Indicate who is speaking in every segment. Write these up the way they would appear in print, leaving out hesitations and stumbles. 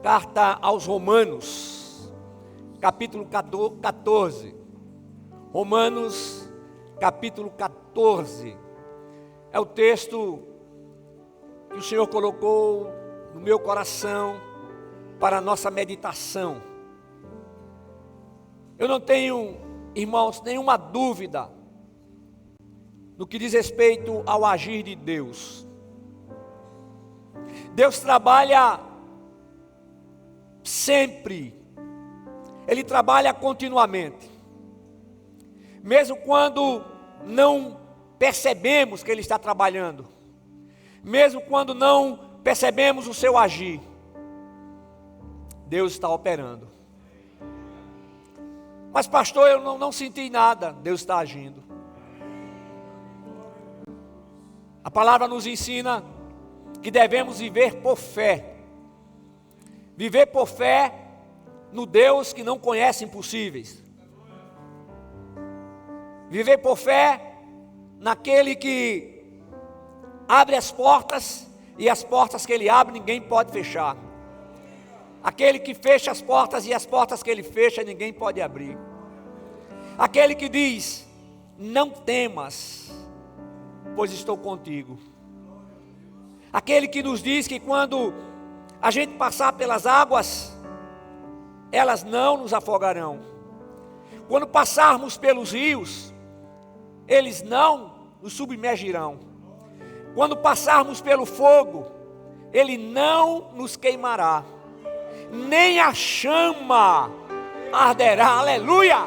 Speaker 1: Carta aos Romanos, capítulo 14. Romanos, capítulo 14. É o texto que o Senhor colocou no meu coração para a nossa meditação. Eu não tenho, irmãos, nenhuma dúvida no que diz respeito ao agir de Deus. Deus trabalha sempre, Ele trabalha continuamente, mesmo quando não percebemos que Ele está trabalhando, mesmo quando não percebemos o seu agir, Deus está operando. Mas pastor, eu não senti nada. Deus está agindo. A palavra nos ensina que devemos viver por fé. Viver por fé no Deus que não conhece impossíveis. Viver por fé naquele que abre as portas e as portas que Ele abre ninguém pode fechar. Aquele que fecha as portas e as portas que Ele fecha ninguém pode abrir. Aquele que diz: não temas, pois estou contigo. Aquele que nos diz que quando a gente passar pelas águas, elas não nos afogarão. Quando passarmos pelos rios, eles não nos submergirão. Quando passarmos pelo fogo, ele não nos queimará. Nem a chama arderá, aleluia,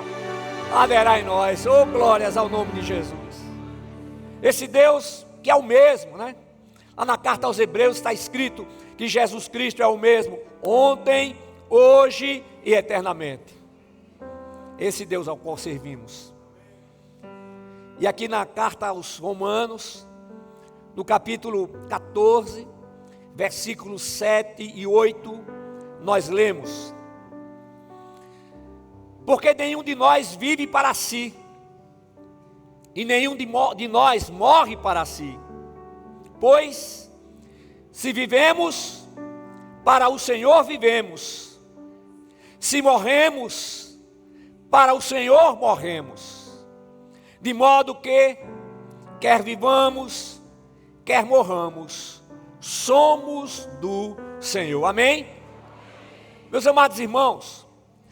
Speaker 1: arderá em nós. Oh, glórias ao nome de Jesus. Esse Deus que é o mesmo, né? Lá na carta aos Hebreus está escrito que Jesus Cristo é o mesmo ontem, hoje e eternamente. Esse Deus ao qual servimos. E aqui na carta aos Romanos, no capítulo 14, versículos 7 e 8, nós lemos: porque nenhum de nós vive para si, e nenhum de nós morre para si. Pois, se vivemos, para o Senhor vivemos. Se morremos, para o Senhor morremos. De modo que, quer vivamos, quer morramos, somos do Senhor. Amém? Meus amados irmãos,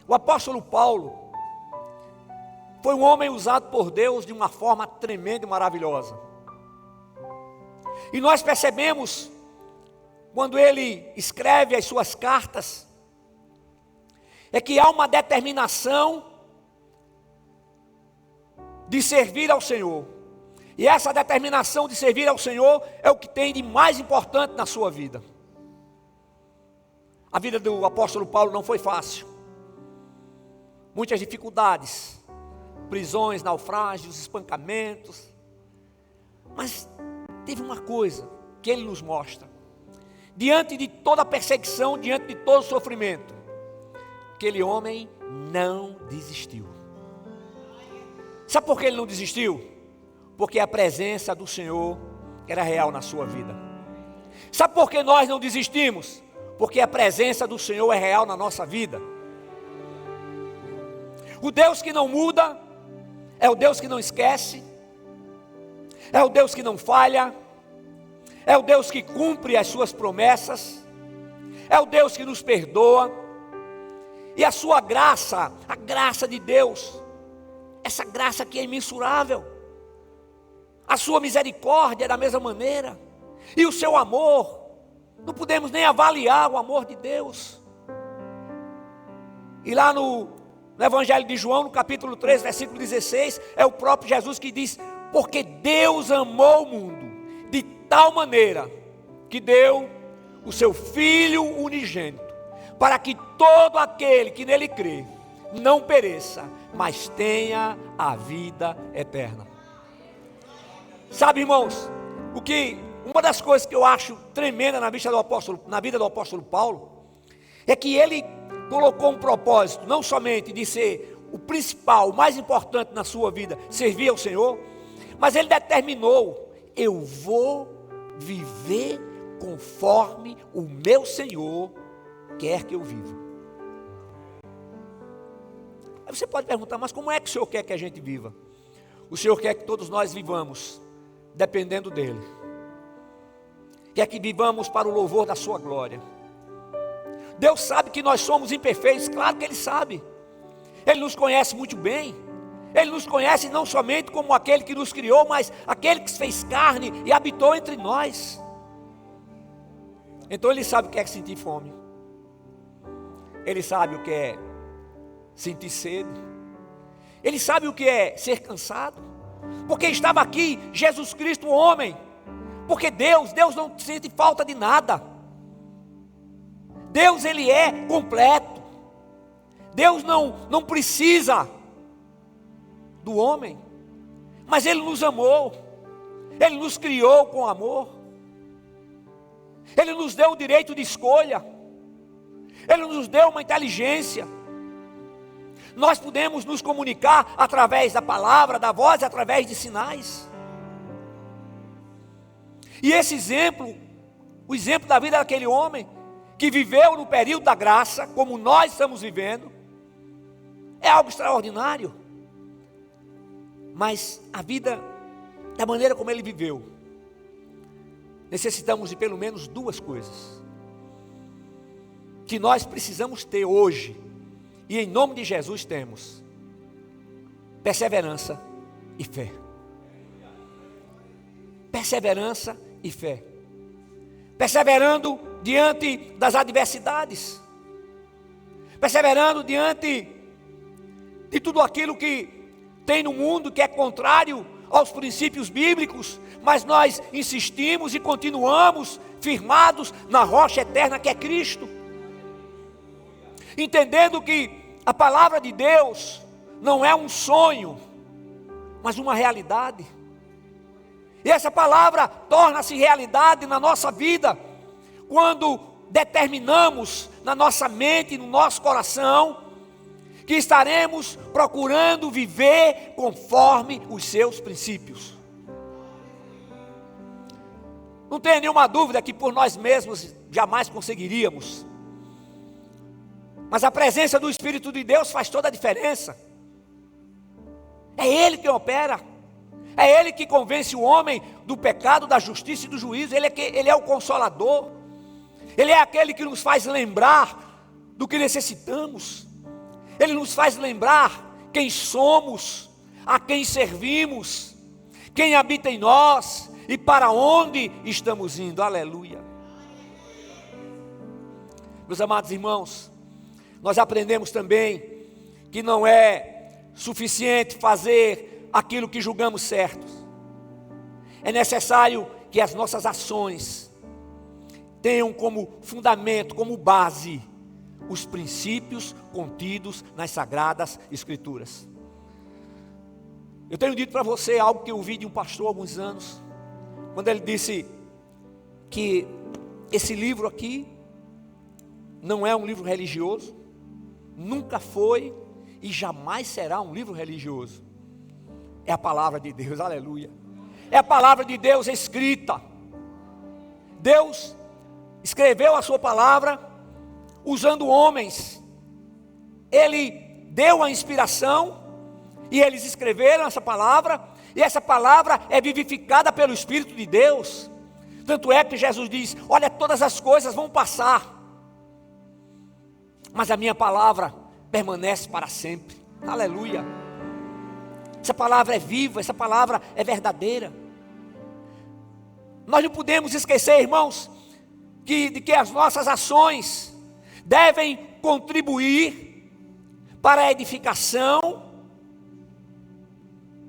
Speaker 1: o apóstolo Paulo foi um homem usado por Deus de uma forma tremenda e maravilhosa. E nós percebemos, quando ele escreve as suas cartas, é que há uma determinação de servir ao Senhor. E essa determinação de servir ao Senhor é o que tem de mais importante na sua vida. A vida do apóstolo Paulo não foi fácil. Muitas dificuldades, prisões, naufrágios, espancamentos. Mas teve uma coisa que ele nos mostra. Diante de toda a perseguição, diante de todo o sofrimento, aquele homem não desistiu. Sabe por que ele não desistiu? Porque a presença do Senhor era real na sua vida. Sabe por que nós não desistimos? Porque a presença do Senhor é real na nossa vida. O Deus que não muda é o Deus que não esquece, é o Deus que não falha, é o Deus que cumpre as suas promessas, é o Deus que nos perdoa. E a sua graça, a graça de Deus, essa graça que é imensurável, a sua misericórdia é da mesma maneira, e o seu amor, não podemos nem avaliar o amor de Deus. E lá no Evangelho de João, no capítulo 3, versículo 16, é o próprio Jesus que diz: porque Deus amou o mundo de tal maneira que deu o seu Filho unigênito, para que todo aquele que nele crê não pereça, mas tenha a vida eterna. Sabe, irmãos, uma das coisas que eu acho tremenda na vida do apóstolo Paulo, é que ele colocou um propósito, não somente de ser o principal, o mais importante na sua vida, servir ao Senhor, mas ele determinou: eu vou viver conforme o meu Senhor quer que eu viva. Aí você pode perguntar, mas como é que o Senhor quer que a gente viva? O Senhor quer que todos nós vivamos dependendo dEle. Quer que vivamos para o louvor da sua glória. Deus sabe que nós somos imperfeitos, claro que Ele sabe. Ele nos conhece muito bem. Ele nos conhece não somente como aquele que nos criou, mas aquele que se fez carne e habitou entre nós. Então Ele sabe o que é sentir fome. Ele sabe o que é sentir sede. Ele sabe o que é ser cansado. Porque estava aqui Jesus Cristo, o homem. Porque Deus não sente falta de nada. Deus, Ele é completo. Deus não precisa do homem. Mas Ele nos amou. Ele nos criou com amor. Ele nos deu o direito de escolha. Ele nos deu uma inteligência. Nós podemos nos comunicar através da palavra, da voz, através de sinais. E esse exemplo, o exemplo da vida daquele homem, que viveu no período da graça, como nós estamos vivendo, é algo extraordinário. Mas a vida, da maneira como ele viveu, necessitamos de pelo menos duas coisas, que nós precisamos ter hoje, e em nome de Jesus temos: perseverança e fé. Perseverança e fé. Perseverando diante das adversidades. Perseverando diante de tudo aquilo que tem no mundo que é contrário aos princípios bíblicos, mas nós insistimos e continuamos firmados na rocha eterna que é Cristo. Entendendo que a palavra de Deus não é um sonho, mas uma realidade. E essa palavra torna-se realidade na nossa vida quando determinamos na nossa mente, no nosso coração, que estaremos procurando viver conforme os seus princípios. Não tenha nenhuma dúvida que por nós mesmos jamais conseguiríamos. Mas a presença do Espírito de Deus faz toda a diferença. É Ele que opera. É Ele que convence o homem do pecado, da justiça e do juízo. Ele é o Consolador. Ele é aquele que nos faz lembrar do que necessitamos. Ele nos faz lembrar quem somos, a quem servimos, quem habita em nós e para onde estamos indo. Aleluia. Meus amados irmãos, nós aprendemos também que não é suficiente fazer aquilo que julgamos certo. É necessário que as nossas ações tenham como fundamento, como base, os princípios contidos nas Sagradas Escrituras. Eu tenho dito para você algo que eu ouvi de um pastor há alguns anos, quando ele disse que esse livro aqui não é um livro religioso, nunca foi e jamais será um livro religioso. É a palavra de Deus, aleluia. É a palavra de Deus escrita. Deus escreveu a sua palavra usando homens. Ele deu a inspiração e eles escreveram essa palavra, e essa palavra é vivificada pelo Espírito de Deus. Tanto é que Jesus diz: olha, todas as coisas vão passar, mas a minha palavra permanece para sempre. Aleluia. Essa palavra é viva, essa palavra é verdadeira. Nós não podemos esquecer, irmãos, de que as nossas ações devem contribuir para a edificação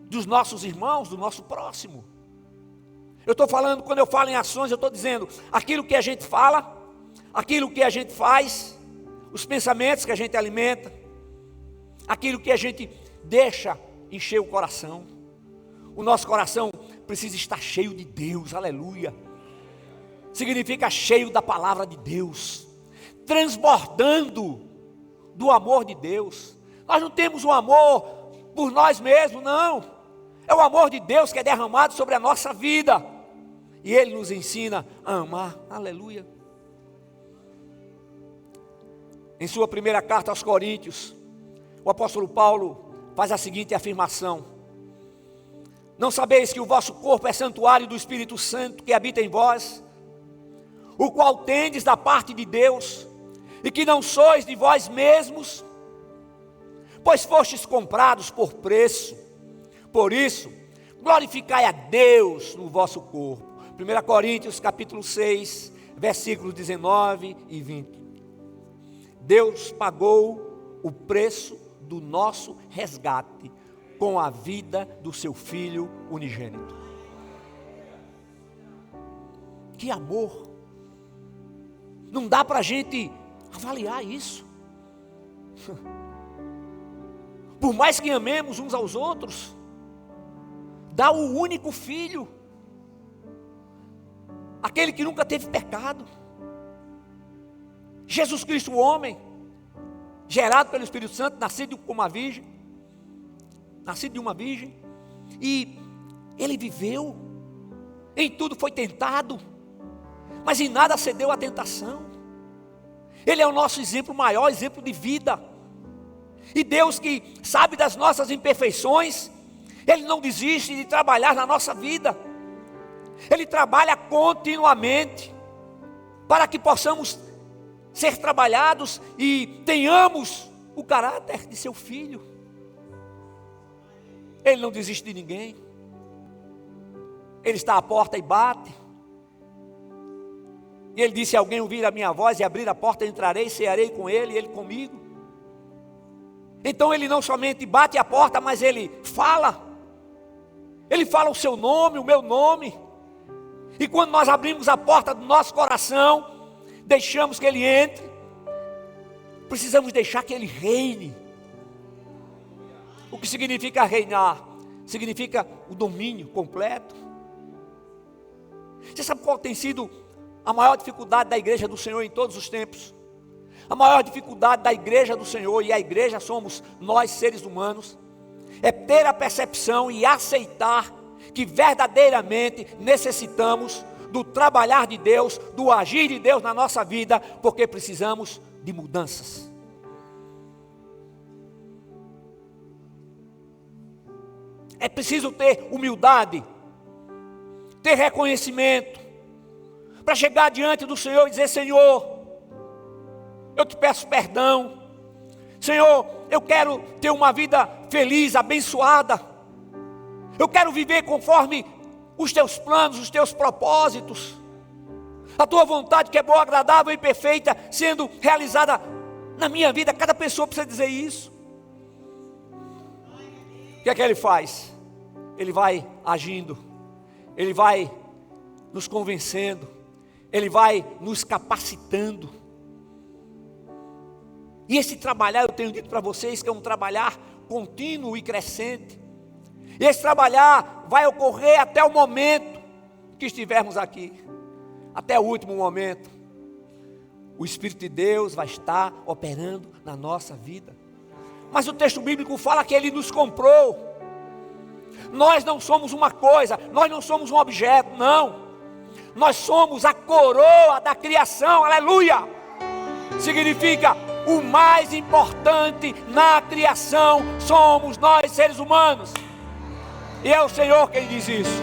Speaker 1: dos nossos irmãos, do nosso próximo. Eu estou falando, quando eu falo em ações, eu estou dizendo aquilo que a gente fala, aquilo que a gente faz, os pensamentos que a gente alimenta, aquilo que a gente deixa encher o coração. O nosso coração precisa estar cheio de Deus, aleluia. Significa cheio da palavra de Deus, transbordando do amor de Deus. Nós não temos um amor por nós mesmos, não. É o amor de Deus que é derramado sobre a nossa vida, e Ele nos ensina a amar, aleluia. Em sua primeira carta aos Coríntios, o apóstolo Paulo faz a seguinte afirmação: não sabeis que o vosso corpo é santuário do Espírito Santo que habita em vós, o qual tendes da parte de Deus, e que não sois de vós mesmos, pois fostes comprados por preço. Por isso, glorificai a Deus no vosso corpo. 1 Coríntios capítulo 6, versículos 19 e 20. Deus pagou o preço do nosso resgate com a vida do seu Filho unigênito. Que amor! Não dá para a gente avaliar isso. Por mais que amemos uns aos outros, dá o único Filho, aquele que nunca teve pecado, Jesus Cristo, o homem, gerado pelo Espírito Santo, nascido de uma virgem, e ele viveu, em tudo foi tentado, mas em nada cedeu à tentação. Ele é o nosso exemplo maior, exemplo de vida. E Deus, que sabe das nossas imperfeições, Ele não desiste de trabalhar na nossa vida. Ele trabalha continuamente para que possamos ser trabalhados e tenhamos o caráter de seu Filho. Ele não desiste de ninguém. Ele está à porta e bate. E Ele disse: se alguém ouvir a minha voz e abrir a porta, entrarei, cearei com ele e ele comigo. Então Ele não somente bate a porta, mas Ele fala. Ele fala o seu nome, o meu nome. E quando nós abrimos a porta do nosso coração, deixamos que Ele entre, precisamos deixar que Ele reine. O que significa reinar? Significa o domínio completo. Você sabe qual tem sido a maior dificuldade da igreja do Senhor em todos os tempos? A maior dificuldade da igreja do Senhor, e a igreja somos nós seres humanos, é ter a percepção e aceitar que verdadeiramente necessitamos do trabalhar de Deus, do agir de Deus na nossa vida, porque precisamos de mudanças. É preciso ter humildade, ter reconhecimento, para chegar diante do Senhor e dizer: Senhor, eu te peço perdão. Senhor, eu quero ter uma vida feliz, abençoada. Eu quero viver conforme os teus planos, os teus propósitos. A tua vontade, que é boa, agradável e perfeita, sendo realizada na minha vida. Cada pessoa precisa dizer isso. O que é que Ele faz? Ele vai agindo, Ele vai nos convencendo, Ele vai nos capacitando. E esse trabalhar, eu tenho dito para vocês que é um trabalhar contínuo e crescente. E esse trabalhar vai ocorrer até o momento que estivermos aqui, até o último momento. O Espírito de Deus vai estar operando na nossa vida. Mas o texto bíblico fala que Ele nos comprou. Nós não somos uma coisa, nós não somos um objeto, não. Nós somos a coroa da criação, aleluia. Significa, o mais importante na criação somos nós, seres humanos. E é o Senhor quem diz isso.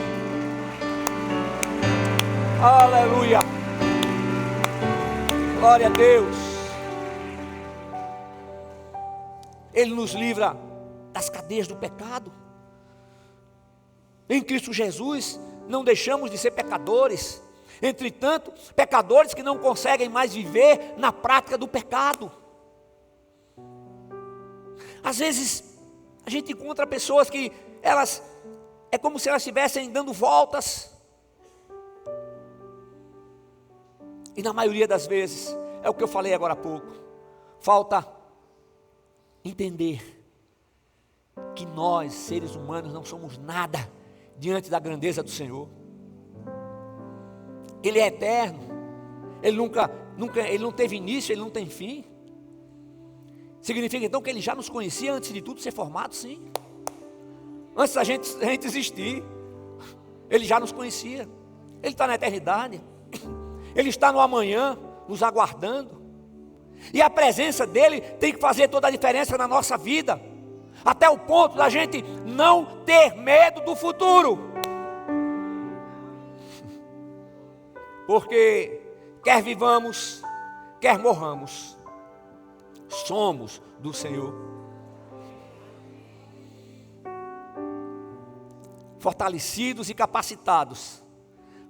Speaker 1: Aleluia. Glória a Deus. Ele nos livra das cadeias do pecado. Em Cristo Jesus, não deixamos de ser pecadores. Entretanto, pecadores que não conseguem mais viver na prática do pecado. Às vezes, a gente encontra pessoas que elas, é como se elas estivessem dando voltas. E na maioria das vezes, é o que eu falei agora há pouco, falta entender que nós, seres humanos, não somos nada diante da grandeza do Senhor. Ele é eterno, Ele ele não teve início, Ele não tem fim. Significa então que Ele já nos conhecia antes de tudo ser formado, sim. Antes da gente existir, Ele já nos conhecia. Ele está na eternidade, Ele está no amanhã, nos aguardando. E a presença dele tem que fazer toda a diferença na nossa vida, até o ponto da gente não ter medo do futuro. Porque quer vivamos, quer morramos, somos do Senhor. Fortalecidos e capacitados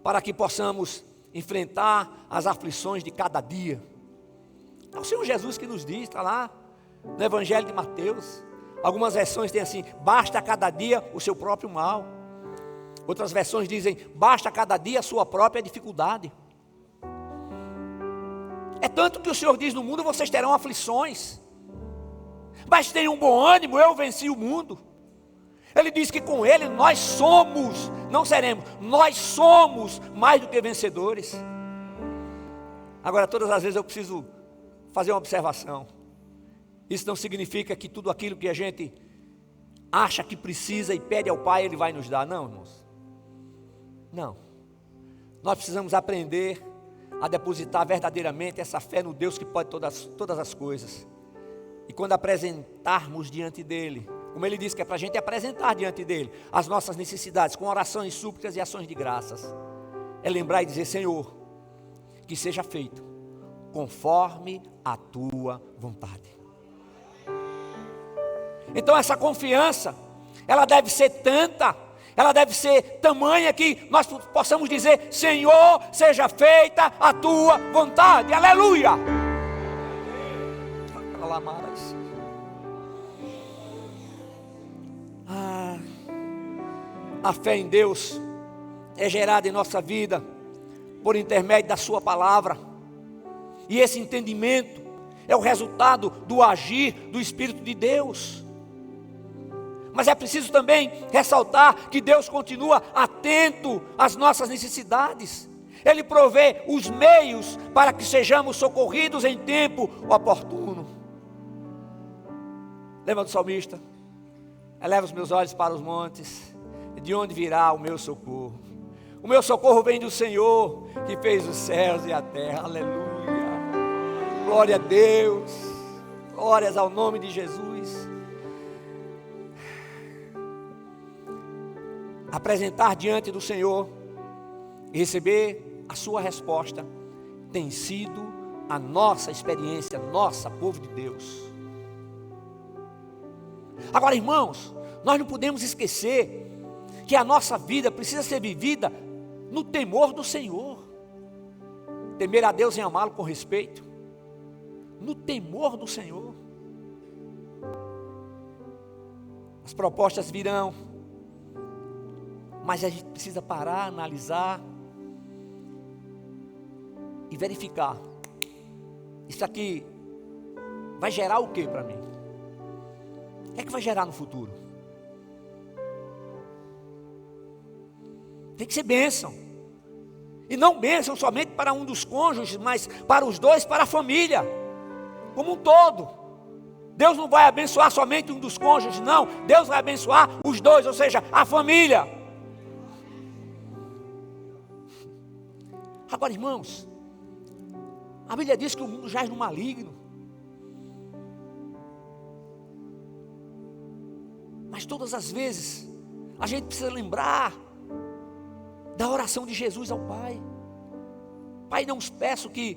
Speaker 1: para que possamos enfrentar as aflições de cada dia. É o Senhor Jesus que nos diz, está lá no Evangelho de Mateus. Algumas versões têm assim: basta a cada dia o seu próprio mal. Outras versões dizem: basta a cada dia a sua própria dificuldade. É tanto que o Senhor diz: no mundo vocês terão aflições, mas tenham um bom ânimo, eu venci o mundo. Ele diz que com Ele nós somos, não seremos, nós somos mais do que vencedores. Agora, todas as vezes eu preciso fazer uma observação. Isso não significa que tudo aquilo que a gente acha que precisa e pede ao Pai, Ele vai nos dar. Não, irmãos. Não. Nós precisamos aprender a depositar verdadeiramente essa fé no Deus que pode todas as coisas. E quando apresentarmos diante dEle, como Ele disse que é para a gente apresentar diante dEle as nossas necessidades, com orações, súplicas e ações de graças, é lembrar e dizer: Senhor, que seja feito conforme a Tua vontade. Então essa confiança, ela deve ser tanta, ela deve ser tamanha que nós possamos dizer: Senhor, seja feita a Tua vontade, aleluia. A fé em Deus é gerada em nossa vida por intermédio da Sua palavra, e esse entendimento é o resultado do agir do Espírito de Deus. Mas é preciso também ressaltar que Deus continua atento às nossas necessidades. Ele provê os meios para que sejamos socorridos em tempo oportuno. Lembra do salmista? Eleva os meus olhos para os montes, de onde virá o meu socorro? O meu socorro vem do Senhor, que fez os céus e a terra. Aleluia. Glória a Deus. Glórias ao nome de Jesus. Apresentar diante do Senhor e receber a sua resposta tem sido a nossa experiência, nossa, povo de Deus. Agora, irmãos, nós não podemos esquecer que a nossa vida precisa ser vivida no temor do Senhor. Temer a Deus e amá-lo com respeito, no temor do Senhor. As propostas virão, mas a gente precisa parar, analisar e verificar: isso aqui vai gerar o que para mim? O que é que vai gerar no futuro? Tem que ser bênção, e não bênção somente para um dos cônjuges, mas para os dois, para a família como um todo. Deus não vai abençoar somente um dos cônjuges, não. Deus vai abençoar os dois, ou seja, a família. Agora, irmãos, a Bíblia diz que o mundo jaz no maligno. Mas todas as vezes a gente precisa lembrar da oração de Jesus ao Pai. Pai, não os peço que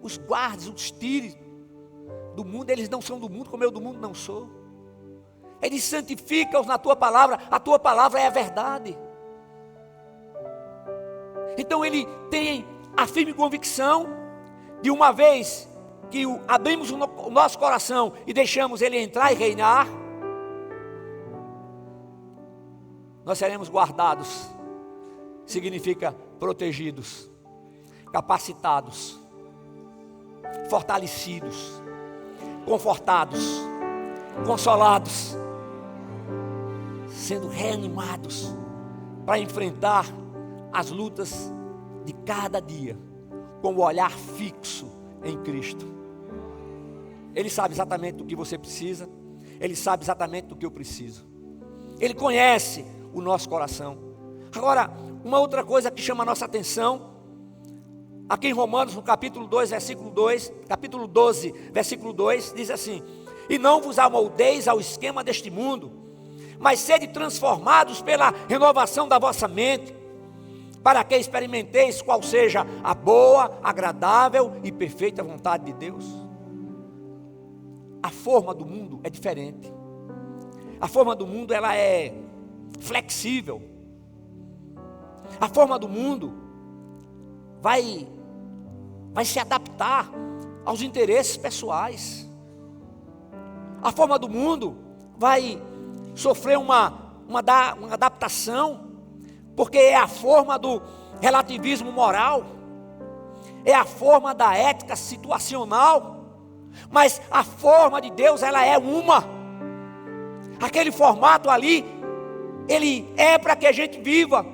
Speaker 1: os guardes, os tire do mundo. Eles não são do mundo, como eu do mundo não sou. Ele santifica-os na Tua palavra. A Tua palavra é a verdade. Então ele tem a firme convicção de, uma vez que abrimos o nosso coração e deixamos Ele entrar e reinar, nós seremos guardados. Significa protegidos, capacitados, fortalecidos, confortados, consolados, sendo reanimados para enfrentar as lutas de cada dia, com o olhar fixo em Cristo. Ele sabe exatamente do que você precisa, Ele sabe exatamente do que eu preciso, Ele conhece o nosso coração. Agora, uma outra coisa que chama a nossa atenção, Aqui em Romanos, no capítulo 2, versículo 2, capítulo 12, versículo 2, diz assim: e não vos amoldeis ao esquema deste mundo, mas sede transformados pela renovação da vossa mente, para que experimenteis qual seja a boa, agradável e perfeita vontade de Deus. A forma do mundo é diferente. A forma do mundo, ela é flexível. A forma do mundo vai se adaptar aos interesses pessoais. A forma do mundo vai sofrer uma adaptação, porque é a forma do relativismo moral, é a forma da ética situacional, mas a forma de Deus, ela é uma. Aquele formato ali, ele é para que a gente viva,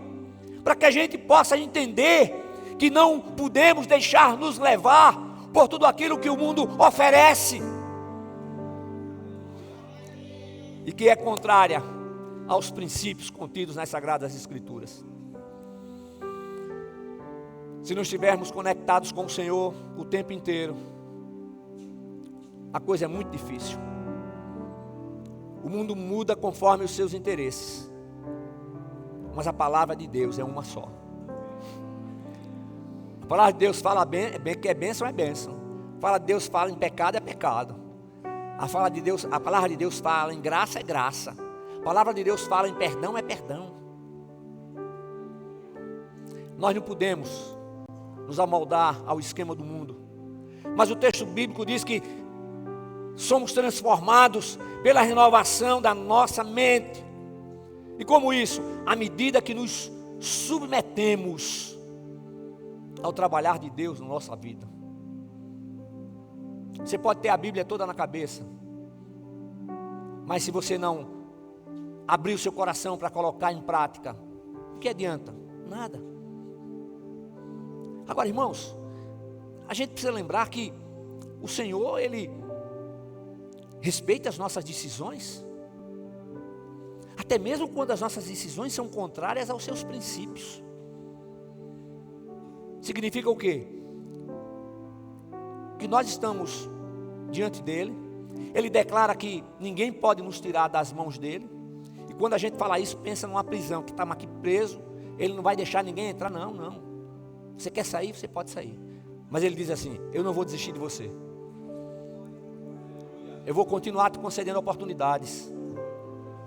Speaker 1: para que a gente possa entender que não podemos deixar nos levar por tudo aquilo que o mundo oferece, e que é contrária aos princípios contidos nas Sagradas Escrituras. Se não estivermos conectados com o Senhor o tempo inteiro, a coisa é muito difícil. O mundo muda conforme os seus interesses, mas a palavra de Deus é uma só. A palavra de Deus fala que é bênção, é bênção. A palavra de Deus fala em pecado, é pecado. A palavra de Deus fala em graça, é graça. A palavra de Deus fala em perdão, é perdão. Nós não podemos nos amoldar ao esquema do mundo, mas o texto bíblico diz que somos transformados pela renovação da nossa mente. E como isso? À medida que nos submetemos ao trabalhar de Deus na nossa vida. Você pode ter a Bíblia toda na cabeça, mas se você não abrir o seu coração para colocar em prática, o que adianta? Nada. Agora, irmãos, a gente precisa lembrar que o Senhor, Ele respeita as nossas decisões, até mesmo quando as nossas decisões são contrárias aos seus princípios. Significa o quê? Que nós estamos diante dEle, Ele declara que ninguém pode nos tirar das mãos dEle, e quando a gente fala isso, pensa numa prisão, que estamos aqui preso, Ele não vai deixar ninguém entrar, não. Você quer sair, você pode sair, mas Ele diz assim: eu não vou desistir de você, eu vou continuar te concedendo oportunidades,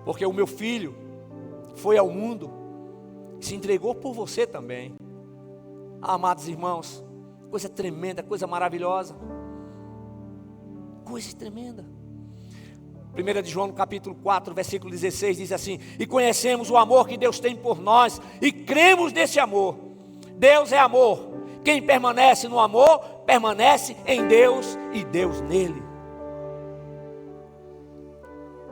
Speaker 1: porque o meu filho foi ao mundo, se entregou por você também. Amados irmãos, coisa tremenda, coisa maravilhosa, coisa tremenda. 1 de João, capítulo 4, versículo 16, diz assim: e conhecemos o amor que Deus tem por nós, e cremos nesse amor. Deus é amor. Quem permanece no amor, permanece em Deus e Deus nele.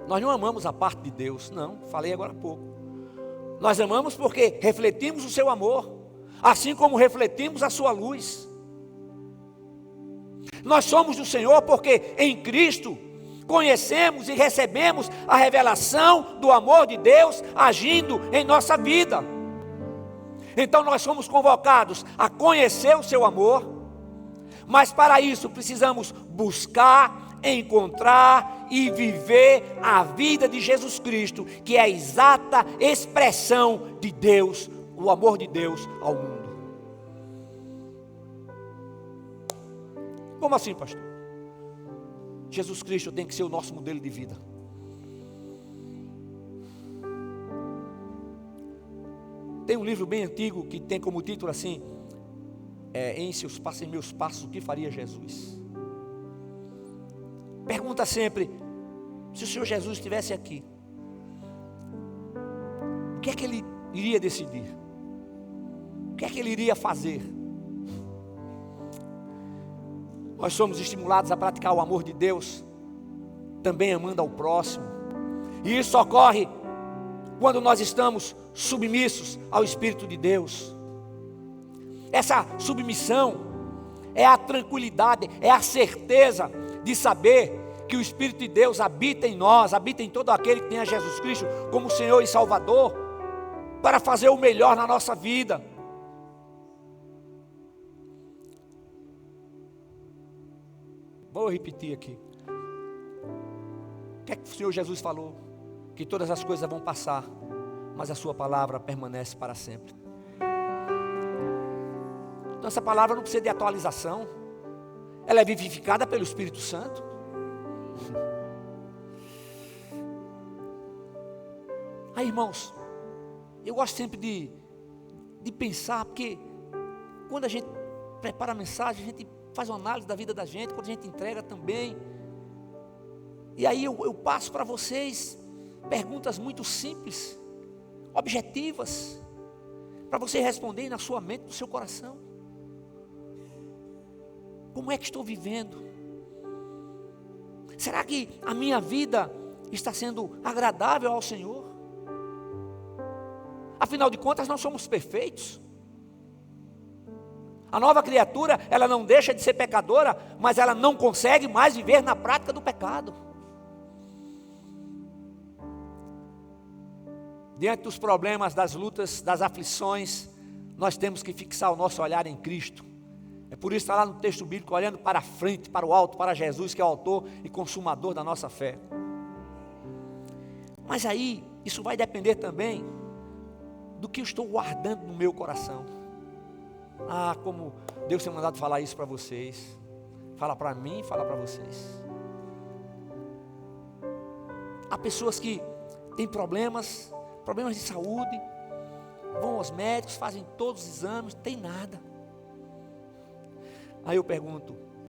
Speaker 1: Nós não amamos a parte de Deus, não, falei agora há pouco. Nós amamos porque refletimos o seu amor, assim como refletimos a sua luz. Nós somos do Senhor porque em Cristo conhecemos e recebemos a revelação do amor de Deus agindo em nossa vida. Então nós somos convocados a conhecer o seu amor, mas para isso precisamos buscar, encontrar e viver a vida de Jesus Cristo, que é a exata expressão de Deus, o amor de Deus ao mundo. Como assim, pastor? Jesus Cristo tem que ser o nosso modelo de vida. Tem um livro bem antigo que tem como título assim: em seus passos, em meus passos, o que faria Jesus? Pergunta sempre: se o Senhor Jesus estivesse aqui, o que é que Ele iria decidir? O que é que Ele iria fazer? Nós somos estimulados a praticar o amor de Deus, também amando ao próximo, e isso ocorre quando nós estamos submissos ao Espírito de Deus. Essa submissão é a tranquilidade, é a certeza de saber que o Espírito de Deus habita em nós, habita em todo aquele que tem a Jesus Cristo como Senhor e Salvador, para fazer o melhor na nossa vida. Vou repetir aqui. O que é que o Senhor Jesus falou? Que todas as coisas vão passar, mas a sua palavra permanece para sempre. Então essa palavra não precisa de atualização. Ela é vivificada pelo Espírito Santo. Aí, irmãos, eu gosto sempre de pensar, porque quando a gente prepara a mensagem, a gente faz uma análise da vida da gente, quando a gente entrega também. E aí eu passo para vocês perguntas muito simples, objetivas, para vocês responderem na sua mente, no seu coração. Como é que estou vivendo? Será que a minha vida está sendo agradável ao Senhor? Afinal de contas, nós somos perfeitos. A nova criatura, ela não deixa de ser pecadora, mas ela não consegue mais viver na prática do pecado. Diante dos problemas, das lutas, das aflições, nós temos que fixar o nosso olhar em Cristo. É por isso que está lá no texto bíblico, olhando para a frente, para o alto, para Jesus, que é o autor e consumador da nossa fé. Mas aí, isso vai depender também do que eu estou guardando no meu coração. Ah, como Deus tem mandado falar isso para vocês. Fala para mim, fala para vocês. Há pessoas que têm problemas de saúde, vão aos médicos, fazem todos os exames, não tem nada. Aí eu pergunto,